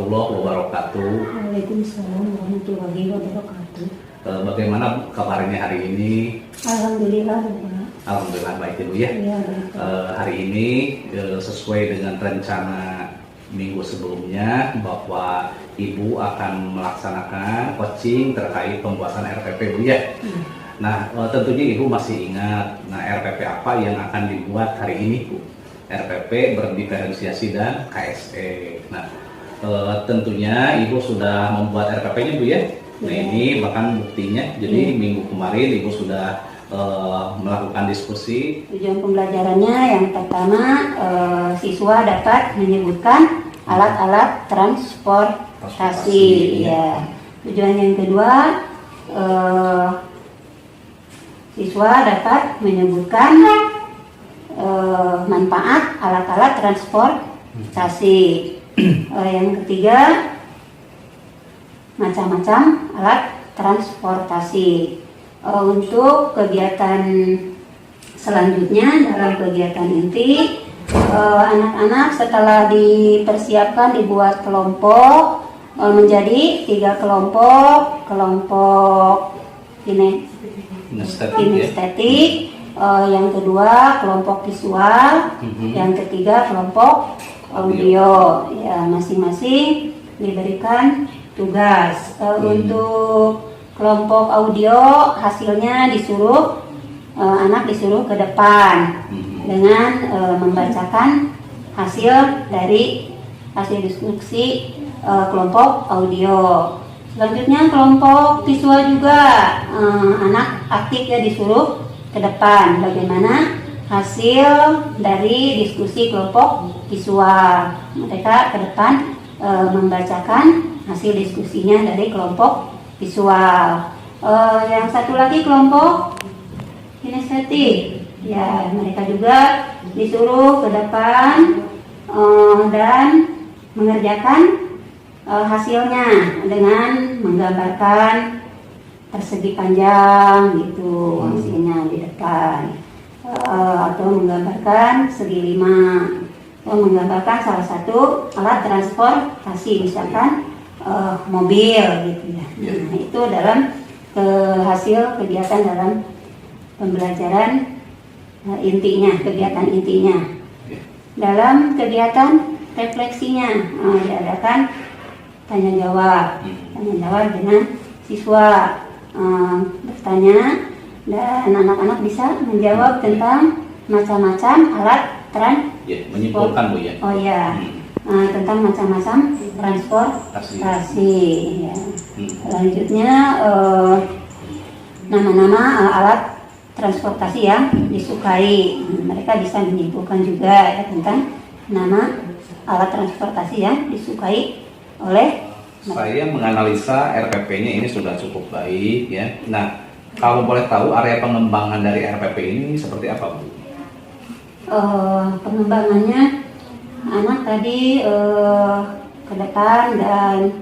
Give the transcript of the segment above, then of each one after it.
warahmatullahi wabarakatuh. Waalaikumsalam warahmatullahi wabarakatuh. Bagaimana kabarnya hari ini? Alhamdulillah, Bapak. Alhamdulillah baik Ibu ya. Iya, baik. Hari ini sesuai dengan rencana minggu sebelumnya bahwa Ibu akan melaksanakan coaching terkait pembuatan RPP Bu ya. Nah, tentunya Ibu masih ingat RPP apa yang akan dibuat hari ini Bu? RPP berdiferensiasi dan KSE. Nah, tentunya Ibu sudah membuat RPP-nya Bu ya. Nah, ini bahkan buktinya. Jadi minggu kemarin Ibu sudah melakukan diskusi. Tujuan pembelajarannya yang pertama, siswa dapat menyebutkan alat-alat transportasi. Ya. Tujuan yang kedua, siswa dapat menyebutkan manfaat alat-alat transportasi. Yang ketiga, macam-macam alat transportasi. Untuk kegiatan selanjutnya dalam kegiatan inti, anak-anak setelah dipersiapkan dibuat kelompok menjadi 3 kelompok kinestetik, yang kedua kelompok visual, yang ketiga kelompok audio. Ya, masing-masing diberikan tugas. Untuk kelompok audio hasilnya anak disuruh ke depan dengan membacakan hasil dari hasil diskusi kelompok audio. Selanjutnya kelompok visual juga anak aktif ya disuruh ke depan bagaimana hasil dari diskusi kelompok visual. Mereka ke depan membacakan hasil diskusinya dari kelompok visual. Yang satu lagi kelompok kinestetik. Ya, mereka juga disuruh ke depan dan mengerjakan hasilnya dengan menggambarkan persegi panjang gitu hasilnya di depan, atau menggambarkan segi 5, atau menggambarkan salah satu alat transportasi misalkan mobil gitu ya. Nah, itu dalam hasil kegiatan dalam pembelajaran intinya, kegiatan intinya. Dalam kegiatan refleksinya diadakan tanya jawab dengan siswa bertanya dan anak-anak bisa menjawab tentang macam-macam alat menyimpulkan Bu ya. Oh ya. Tentang macam-macam transportasi. Ya. Selanjutnya nama-nama alat transportasi yang disukai. Mereka bisa menyimpulkan juga ya tentang nama alat transportasi yang disukai oleh mereka. Saya menganalisa RPP-nya ini sudah cukup baik ya. Nah, kalau boleh tahu area pengembangan dari RPP ini seperti apa Bu? Pengembangannya anak tadi ke depan dan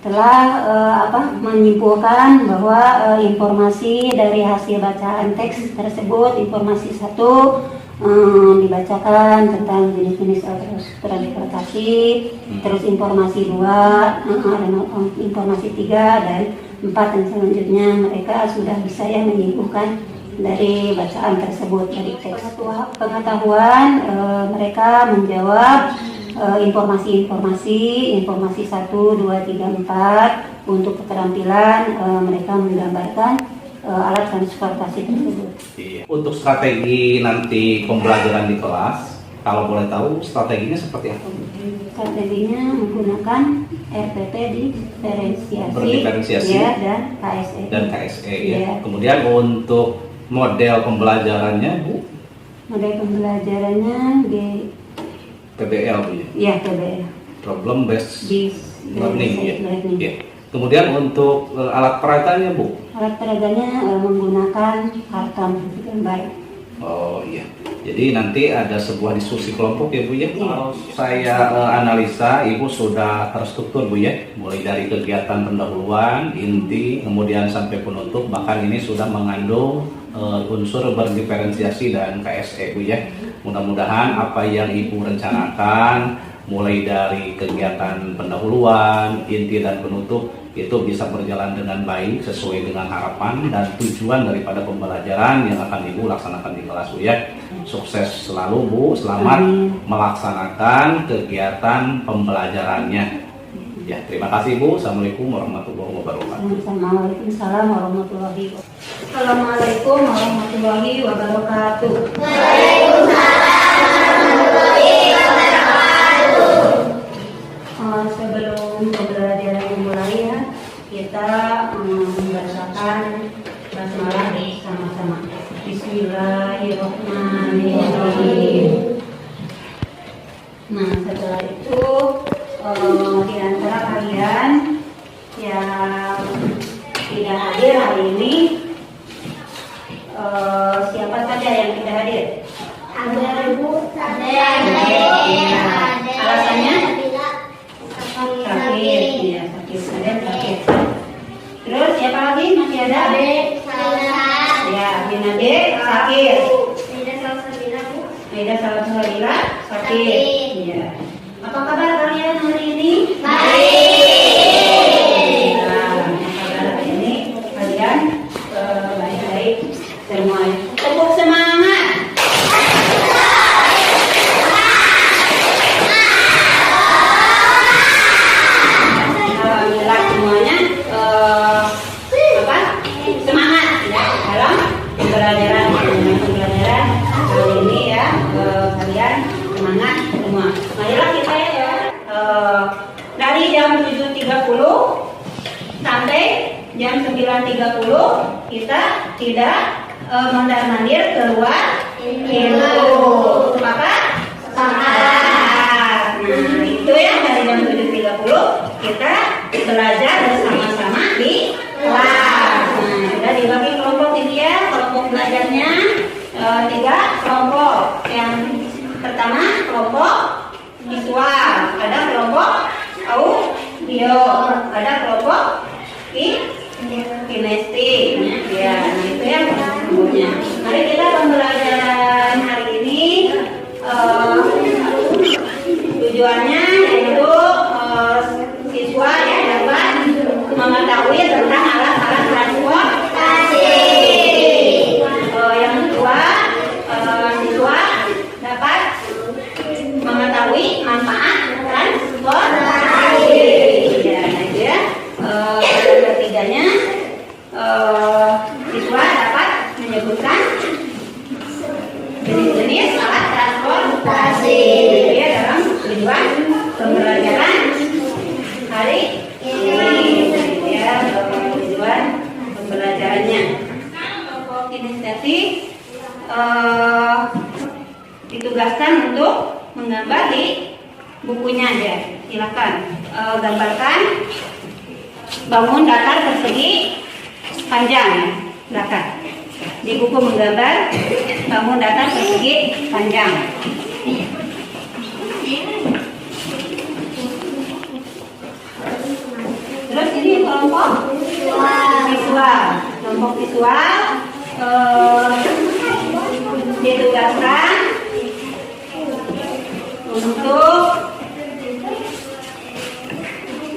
telah menyimpulkan bahwa informasi dari hasil bacaan teks tersebut, informasi 1 dibacakan tentang jenis-jenis transportasi, terus informasi 2, informasi 3 dan 4 dan selanjutnya mereka sudah bisa ya menyimpulkan dari bacaan tersebut dari teks. Pengetahuan mereka menjawab informasi 1, 2, 3, 4. Untuk keterampilan mereka menggambarkan alat transportasi tersebut. Untuk strategi nanti pembelajaran di kelas, kalau boleh tahu strateginya seperti apa? Strateginya menggunakan RPP diferensiasi ya, dan KSE. Ya. Kemudian untuk model pembelajarannya Bu? Model pembelajarannya di PBL Bu ya? Iya, PBL. Problem based learning ya. Ya. Kemudian untuk alat peraganya Bu? Alat peraganya menggunakan karton gambar. Oh iya. Jadi nanti ada sebuah diskusi kelompok ya Bu ya? Kalau saya analisa Ibu sudah terstruktur Bu ya, mulai dari kegiatan pendahuluan, inti, kemudian sampai penutup, bahkan ini sudah mengandung unsur berdiferensiasi dan KSE Bu ya. Mudah-mudahan apa yang Ibu rencanakan mulai dari kegiatan pendahuluan, inti dan penutup itu bisa berjalan dengan baik sesuai dengan harapan dan tujuan daripada pembelajaran yang akan Ibu laksanakan di kelas Bu ya. Sukses selalu Bu, selamat melaksanakan kegiatan pembelajarannya. Ya, terima kasih Bu. Assalamualaikum warahmatullahi wabarakatuh. Waalaikumsalam warahmatullahi wabarakatuh. Assalamualaikum warahmatullahi wabarakatuh. Sebelum pembelajaran dimulai ya, kita membacakan basmalah sama-sama. Bismillahirrahmanirrahim. Nah, setelah itu di antara kalian yang tidak hadir hari ini, siapa saja yang tidak hadir? Ada Bu, ada. Alasannya? Sakit, ya sakit, sakit. Terus siapa lagi masih ada? Ya, Binade sakit. Beda Salsabila sakit. Ya. Apa kabar kalian hari ini? Baik. Nah, kabar hari ini kalian baik-baik semuanya. Tepuk semangat. Alhamdulillah semuanya semangat ya dalam pembelajaran kali ini ya, kalian semangat semua. Marilah kita ya dari jam 7.30 sampai jam 9.30 kita tidak mondar-mandir keluar pintu. Sepakat? Sepakat. Nah, itu ya, dari jam 7.30 kita belajar bersama-sama di kelas. Nah, sudah dibagi kelompok ini ya, kelompok belajarnya 3 kelompok. Yang pertama kelompok visual, ada kelompok audio, ada kelompok kinestetik. Ya, nah itu yang kelompoknya. Mari kita pembelajaran hari ini tujuannya yaitu siswa ya dapat mengetahui tentang alat-alat transportasi. Yang kedua, siswa dapat mengetahui manfaat transportasi. Ya, nah itu ya. Yang ketiganya, siswa dapat menyebutkan jenis-jenis alat transportasi. Itu ya dalam tujuan pembelajaran hari ini. Ya, tujuan pembelajarannya. Kinestetik ditugaskan untuk menggambar di bukunya aja. Silakan gambarkan bangun datar persegi panjang ya. Silakan di buku menggambar bangun datar persegi panjang. Terus ini kelompok visual. Kelompok visual ditugaskan untuk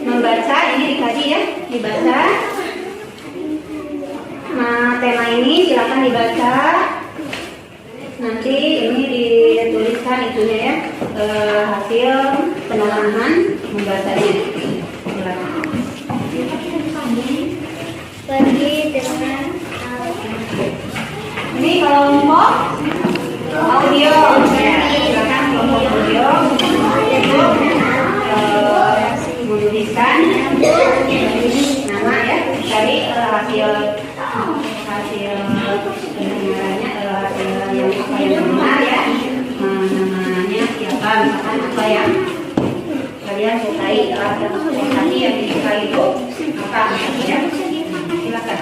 membaca, ini dikaji ya, dibaca. Nah, tema ini silakan dibaca. Nanti ini dituliskan itunya ya, hasil penelaahan membacanya. Silakan. Pergi dengan Ini kelompok audio. Ya, silakan kelompok audio untuk menuliskan nama ya dari hasil pendengarannya, hasil yang apa yang benar ya. Namanya siapa, misalkan apa yang kalian sukai, alat transportasi yang disukai itu apa ya. Silakan.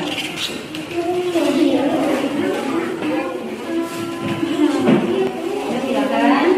Silakan.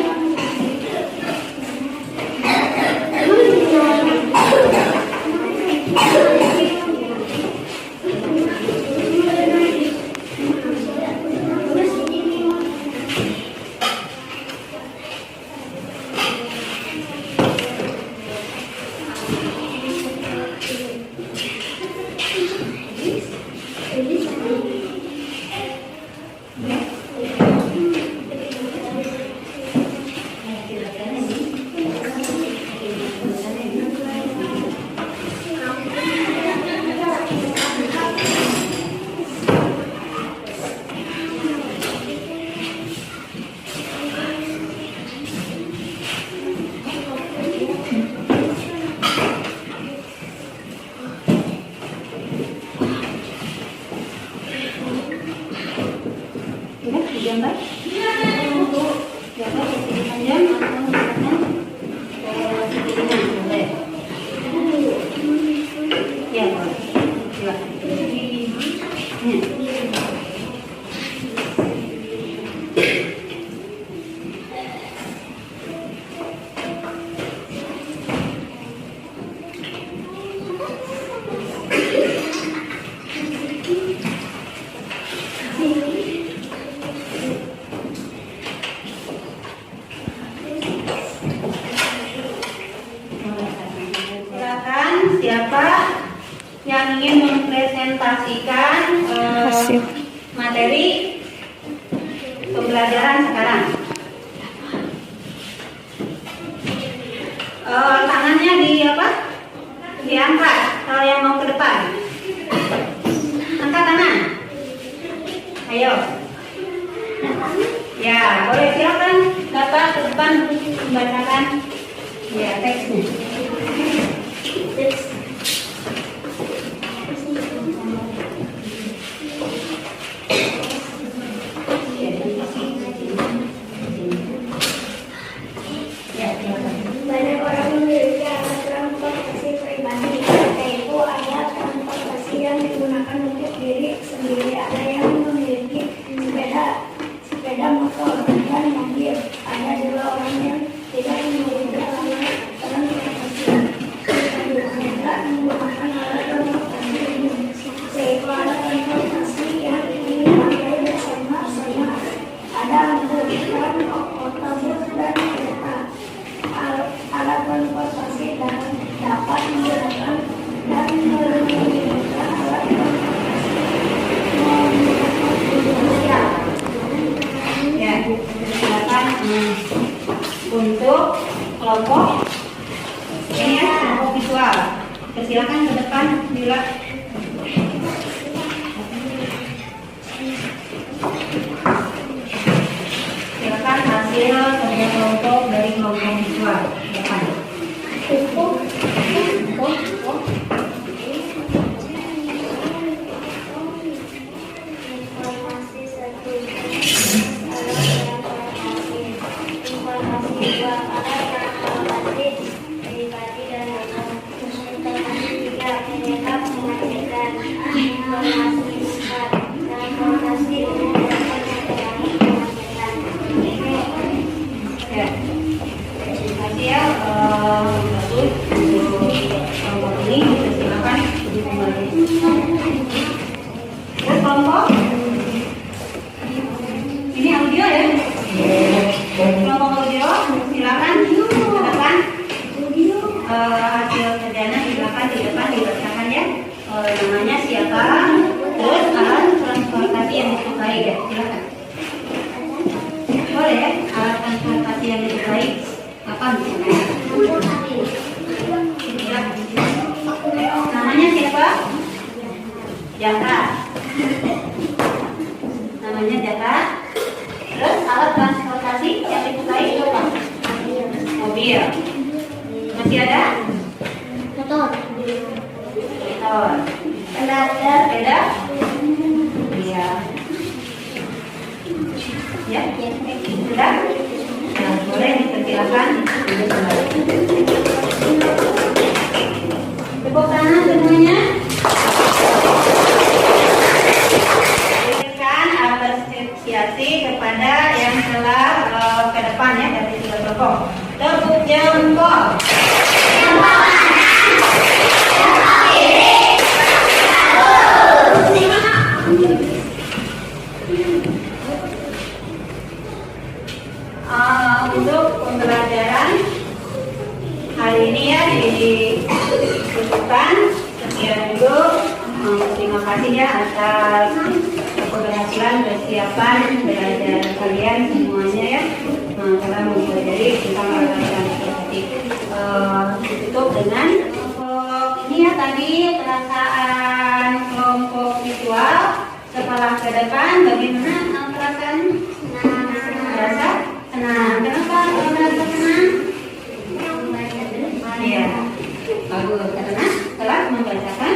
gambar? Untuk siapa segini panjang atau misalkan segini boleh? Ya boleh. Silakan. Silakan siapa yang ingin mempresentasikan materi pembelajaran sekarang. Tangannya diangkat kalau yang mau ke depan. Angkat tangan. Ayo. Ya, boleh silakan Bapak ke depan membacakan ya teksnya. Banyak orang memiliki alat transportasi pribadi, yaitu ada transportasi yang digunakan untuk diri sendiri, ada yang memiliki sepeda motor dan mobil, ada juga orang yang tidak memiliki alat transportasi. Mereka menggunakan alat transportasi umum, yaitu alat transportasi yang dipakai bersama-sama. Ada angkutan, otobus, dan kereta. Alat transportasi dapat menggunakan dan menggunakan alat transportasi. Ya, silakan untuk kelompok ini ya, kelompok visual. Silakan ke depan bila silakan hasil kerja kelompok dari kelompok visual depan. Informasi satu. Informasi dua. Alat transportasi pribadi dan umum. Informasi tiga. Penyebab kemacetan. Informasi empat. Transportasi umum dapat mengurangi kemacetan. Ya, terima kasih ya. Bagus untuk kelompok ini. Silakan kembali. Terus kelompok ini audio ya. Kelompok audio silakan ke depan. Hasil kerjanya silakan di depan dibacakan ya. Namanya siapa, terus alat transportasi yang disukai ya. Silakan. Boleh ya, alat transportasi yang disukai apa misalnya? Namanya siapa? Jaka. Namanya Jaka. Terus alat transportasi yang disukai apa? Mobil. Masih ada? Motor. Motor. Sepeda? Iya. Ya, sudah? Nah, boleh dipersilakan. Tepuk tangan semuanya. Berikan apresiasi kepada yang telah ke depan ya dari tiga kelompok. Tepuk jempol. Untuk pembelajaran hari ini ya ditutupan. Sekian dulu. Terima kasih ya atas keberhasilan persiapan belajar kalian semuanya ya. Telah mempelajari tentang alat transportasi. Ditutup dengan kelompok ini ya tadi perasaan kelompok visual. Setelah ke depan bagaimana perasaan? Merasa senang. Kenapa kalau merasa senang? Iya, bagus. Karena telah membacakan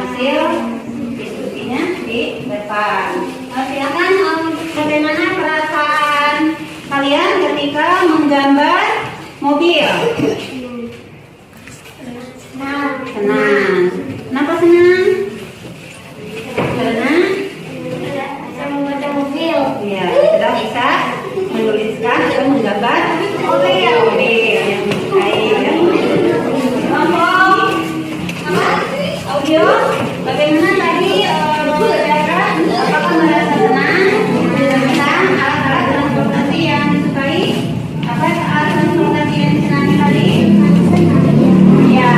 hasil diskusinya di depan. Silakan menggambar mobil? Senang. Senang. Kenapa senang? Karena Saya membaca mobil. ya kita bisa menuliskan atau menggambar mobil yang disukai ya. Kelompok audio, bagaimana tadi saudara? Apakah merasa senang tentang alat-alat transportasi yang disukai? Apa alat transportasi yang disenangi tadi? Ya.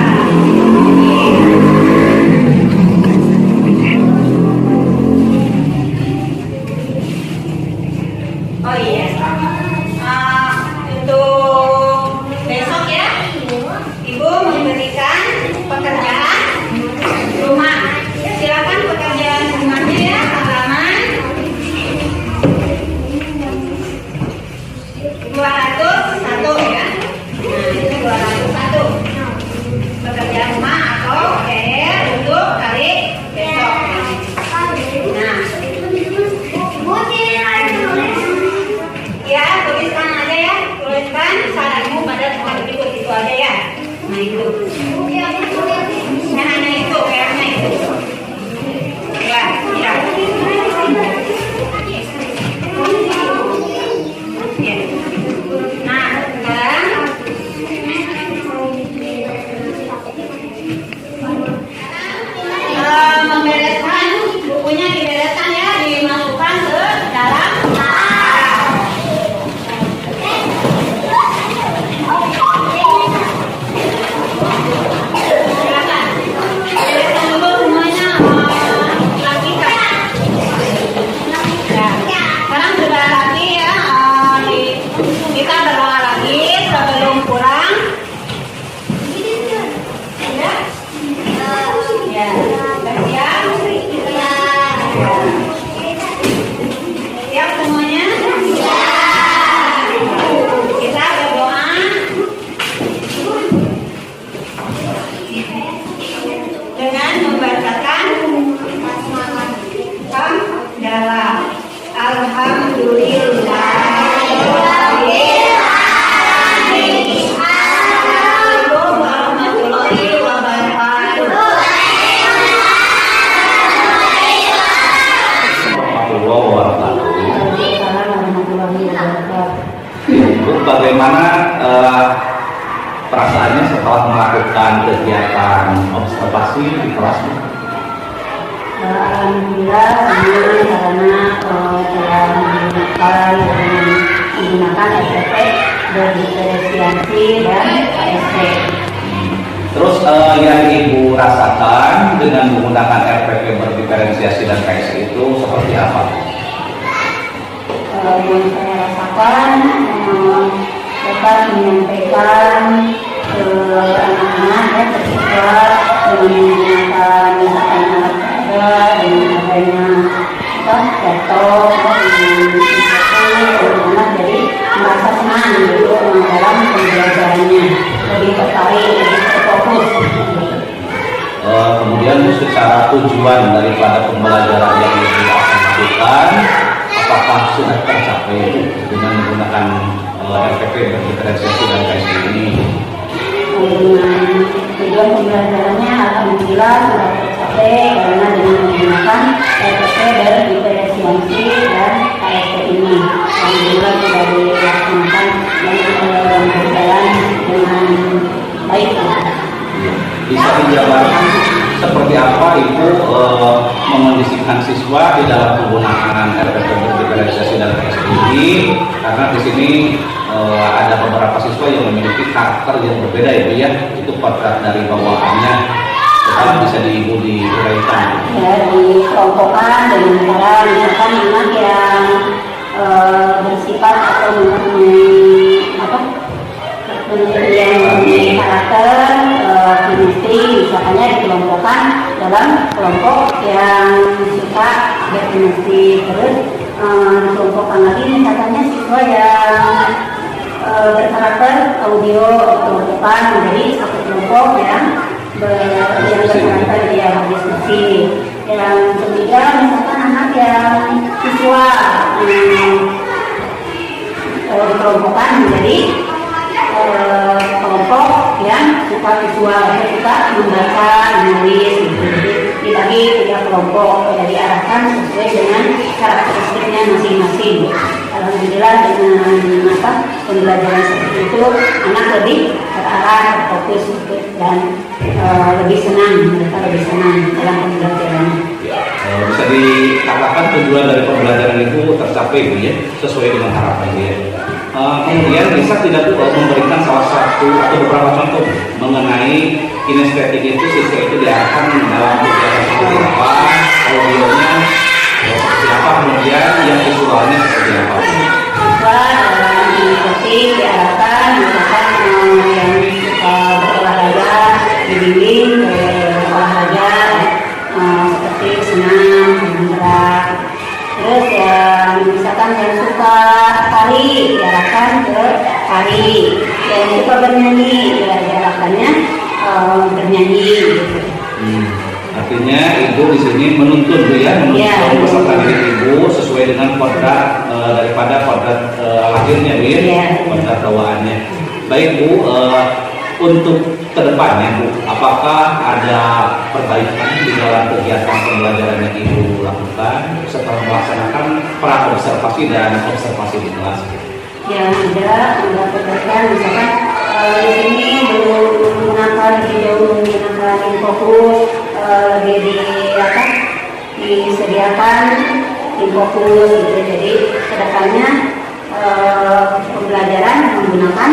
Oh iya. Untuk besok ya, Ibu memberikan pekerjaan rumah. Silakan pekerjaan rumahnya ya, halaman 201 ya. Nah, itu 201. Pekerjaan rumah atau PR untuk hari besok. Nah, ya, tuliskan aja ya. Tuliskan saranmu pada tempat berikut itu aja ya. Nah itu. Nah, hanya itu, kayaknya itu. Ya, ya. Ya. Nah, sekarang membereskan bukunya dibereskan ya, dimasukkan ke dalam tas. Silakan. Bereskan dulu semuanya, rapikan. Ya. Sekarang sudah rapi ya. Kita berdoa lagi sebelum pulang. Ya. Ya. Sudah siap? Siap semuanya? Kita berdoa. Dengan membacakan hamdalah. Alhamdulillah. Assalamualaikum warahmatullahi wabarakatuh. Warahmatullahi wabarakatuh. Warahmatullahi wabarakatuh. Bu, bagaimana perasaannya setelah melakukan kegiatan observasi di kelas? Alhamdulillah senang karena telah menggunakan SPP berdiferensiasi dan KSP. Terus yang Ibu rasakan dengan menggunakan RPP berdiferensiasi dan KSP itu seperti apa? Yang saya rasakan dapat menyampaikan ke anak-anak ya, siswa dengan menggunakan misalkan alat peraga dengan adanya laptop anak jadi merasa senang gitu dalam pembelajarannya, lebih tertarik, lebih terfokus. Kemudian secara tujuan daripada pembelajaran yang Ibu akan lakukan, apakah sudah tercapai dengan menggunakan RPP berdiferensiasi dan KSP ini? Dengan tujuan pembelajarannya alhamdulillah sudah tercapai karena dengan menggunakan RPP berdiferensiasi dan KSP ini alhamdulillah sudah dilaksanakan dan berjalan dengan baik. Bisa dijabarkan seperti apa Ibu mengondisikan siswa di dalam penggunaan RPP berdiferensiasi dan KSP ini, karena di sini ada beberapa siswa yang memiliki karakter yang berbeda ya Bu ya, itu kodrat dari bawaannya. Kalau bisa Ibu diuraikan. Ya, dikelompokkan dengan cara misalkan anak yang bersifat atau mempunyai karakter chemistry, misalnya dikelompokkan dalam kelompok yang suka berchemistry. Terus dikelompokkan lagi misalnya siswa yang berkarakter audio, dikelompokkan menjadi satu kelompok yang berkarakter dia berdiskusi. Yang ketiga misalkan anak yang siswa dikelompokkan menjadi kelompok yang suka visual, suka membaca, menulis gitu. Jadi dibagi 3 kelompok, diarahkan sesuai dengan karakteristiknya masing-masing. Alhamdulillah dengan pembelajaran seperti itu anak lebih terarah, terfokus gitu, dan lebih senang, mereka lebih senang dalam pembelajarannya. Bisa dikatakan tujuan dari pembelajaran itu tercapai Bu ya, sesuai dengan harapan dia. Kemudian bisa tidak memberikan salah satu atau beberapa contoh mengenai kinestetik itu, siswa itu diarahkan dalam kegiatan seperti apa, audionya seperti apa, kemudian yang visualnya seperti apa. Siswa dalam kinestetik diarahkan misalkan yang suka berolahraga dibimbing olahraga seperti senam, bergerak. Terus yang misalkan yang suka tari diarahkan ke tari, yang suka bernyanyi ya diarahkannya bernyanyi gitu. Artinya ibu di sini menuntun Bu ya, menuntun peserta didik ibu sesuai dengan kodrat daripada kodrat lahirnya Bu ya, kodrat bawaannya. Baik Bu, untuk kedepannya Bu, apakah ada perbaikan di dalam kegiatan pembelajaran yang ibu lakukan setelah melaksanakan pra observasi dan observasi di kelas? Ya ada perbaikan, misalkan di sini belum menggunakan jauh menggunakan infokus, lebih disediakan infokus gitu. Jadi kedepannya pembelajaran menggunakan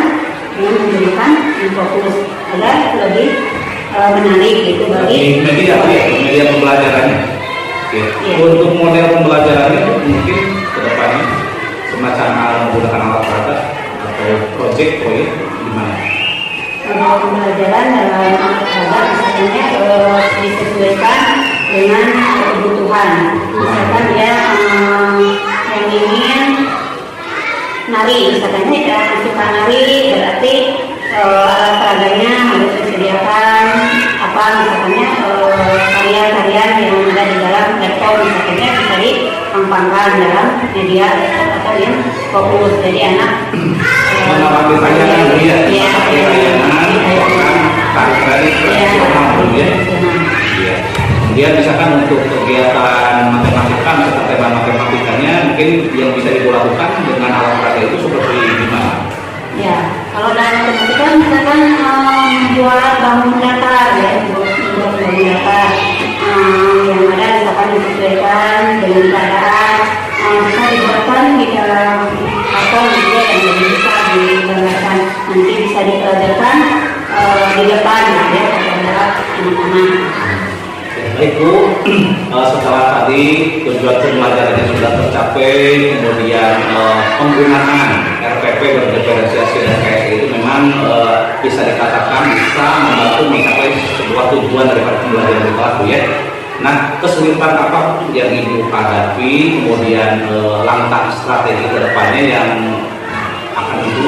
infokus agar lebih menarik gitu bagi media pembelajarannya. Oke. Ya. Untuk model pembelajarannya mungkin kedepannya semacam menggunakan alat perangkat atau project proyek gimana? Pembelajaran dalam alat misalnya disesuaikan dengan kebutuhan. Misalkan dia yang ingin nari, misalkan dia suka nari, berarti alat peraganya harus disediakan apa misalnya karya-karya yang ada di dalam laptop, misalnya bisa dikembangkan dalam media atau yang fokus. Jadi anak mengamati tayangan dia, tarik profesional ya. Kemudian misalkan untuk kegiatan matematika, misalkan tema matematikanya mungkin yang bisa ibu lakukan dengan alat peraga itu seperti gimana? Ya, kalau dalam matematika misalkan membuat bangun datar ya, membuat bangun datar yang ada misalkan disesuaikan dengan keadaan, bisa dibuatkan di dalam atau juga yang lebih bisa digambarkan, nanti bisa dipelajarkan di depan ya kepada anak-anak. Baik Bu, setelah tadi tujuan pembelajarannya sudah tercapai, kemudian penggunaan RPP berdiferensiasi dan KSI itu memang bisa dikatakan bisa membantu mencapai sebuah tujuan daripada pembelajaran di kelas Bu ya. Nah, kesulitan apa yang Ibu hadapi, kemudian langkah strategi ke depannya yang akan Ibu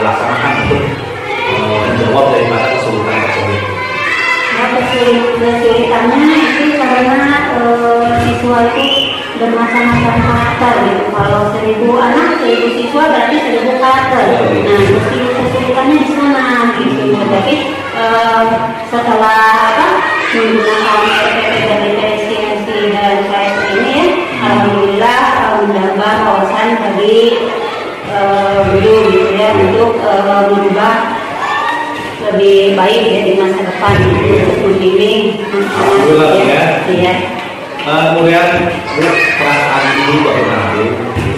laksanakan untuk menjawab daripada kesulitan tersebut? Ya, kesulitannya itu karena siswa itu bermacam-macam karakter gitu. Kalau 1000 anak, 1000 siswa berarti 1000 karakter. Nah, kesulitannya di sana gitu. Tapi setelah menggunakan RPP dan diferensiasi dan KSI ini ya, alhamdulillah menambah wawasan bagi guru gitu ya, untuk merubah lebih baik ya di masa depan untuk membimbing anak-anak ya. Kemudian Bu, perasaan Ibu bagaimana Bu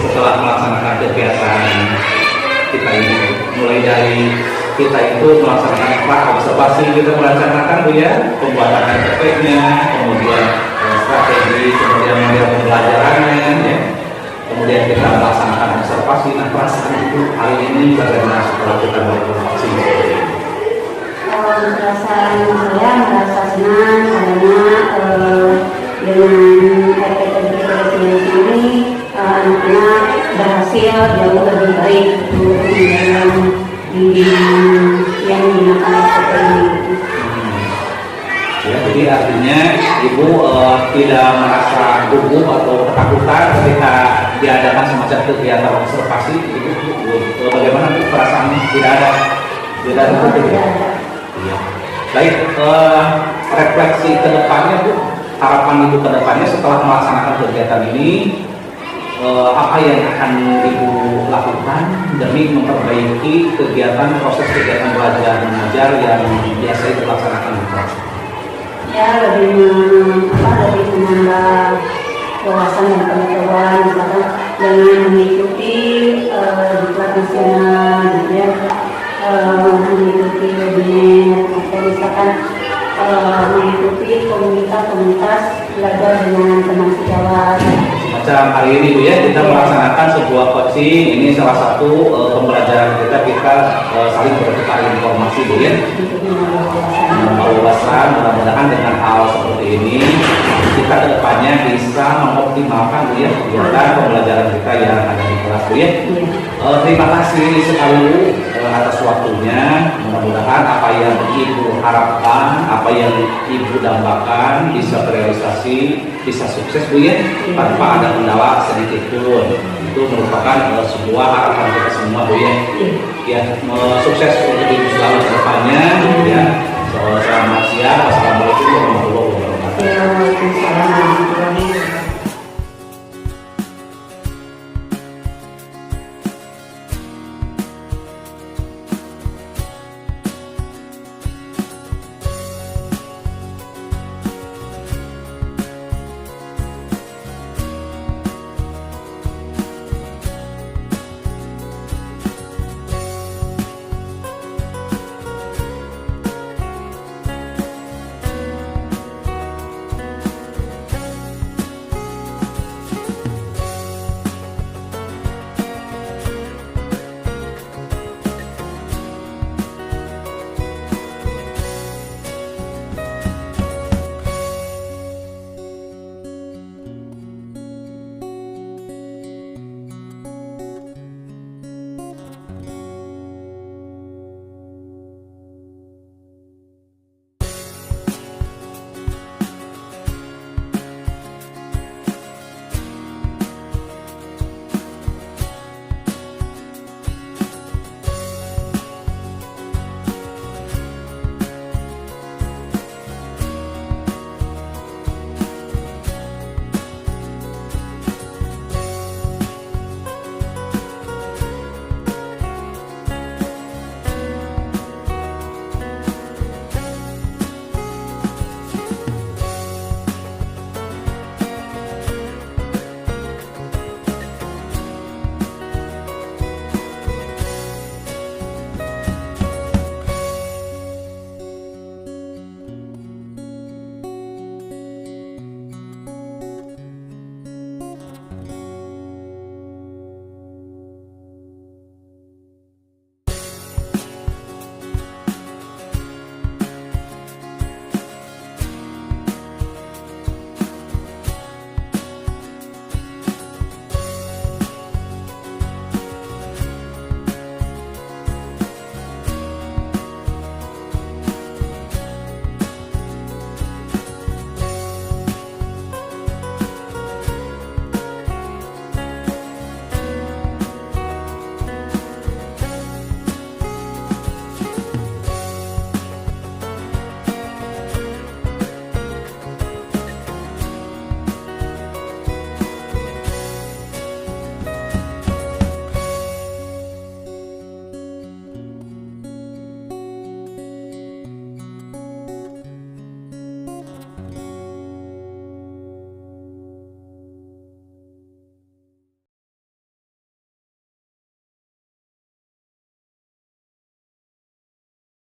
setelah melaksanakan kegiatan kita ini, mulai dari kita itu melaksanakan pra observasi, kita melaksanakan Bu ya pembuatan RPP-nya, kemudian strategi, kemudian model pembelajarannya ya. Kemudian kita melaksanakan observasi. Nah, perasaan Ibu hari ini bagaimana setelah kita melakukan vaksin? Perasaan saya merasa senang karena dengan RPP diferensiasi ini anak-anak berhasil jauh lebih baik untuk dalam bimbingan yang menggunakan RPP ini. Ya, jadi artinya Ibu tidak merasa gugup atau ketakutan ketika diadakan semacam kegiatan observasi, itu bagaimana Bu perasaannya? Tidak ada seperti itu. Iya. Baik, refleksi ke depannya Bu, harapan Ibu ke depannya setelah melaksanakan kegiatan ini, apa yang akan Ibu lakukan demi memperbaiki proses kegiatan belajar mengajar yang biasa dilaksanakan di kelas? Ya, lebih menambah wawasan dan pengetahuan, misalkan dengan mengikuti diklat nasional, gitu ya, mengikuti webinar, atau misalkan mengikuti komunitas belajar dengan teman sejawat. Macam hari ini Bu ya, kita melaksanakan sebuah coaching, ini salah satu pembelajaran kita saling bertukar informasi Bu ya, menambah wawasan. Mudah-mudahan dengan hal seperti ini kita kedepannya bisa mengoptimalkan Bu ya kegiatan pembelajaran kita yang ada di kelas Bu ya. Terima kasih sekali Bu atas waktunya. Mudah-mudahan apa yang Ibu harapkan, apa yang Ibu dambakan bisa terrealisasi, bisa sukses Bu ya, tanpa ada kendala sedikit pun. Itu merupakan sebuah harapan kita semua Bu ya. Ya, sukses untuk Ibu selalu ke depannya ya. Selamat siang. Wassalamualaikum warahmatullahi wabarakatuh.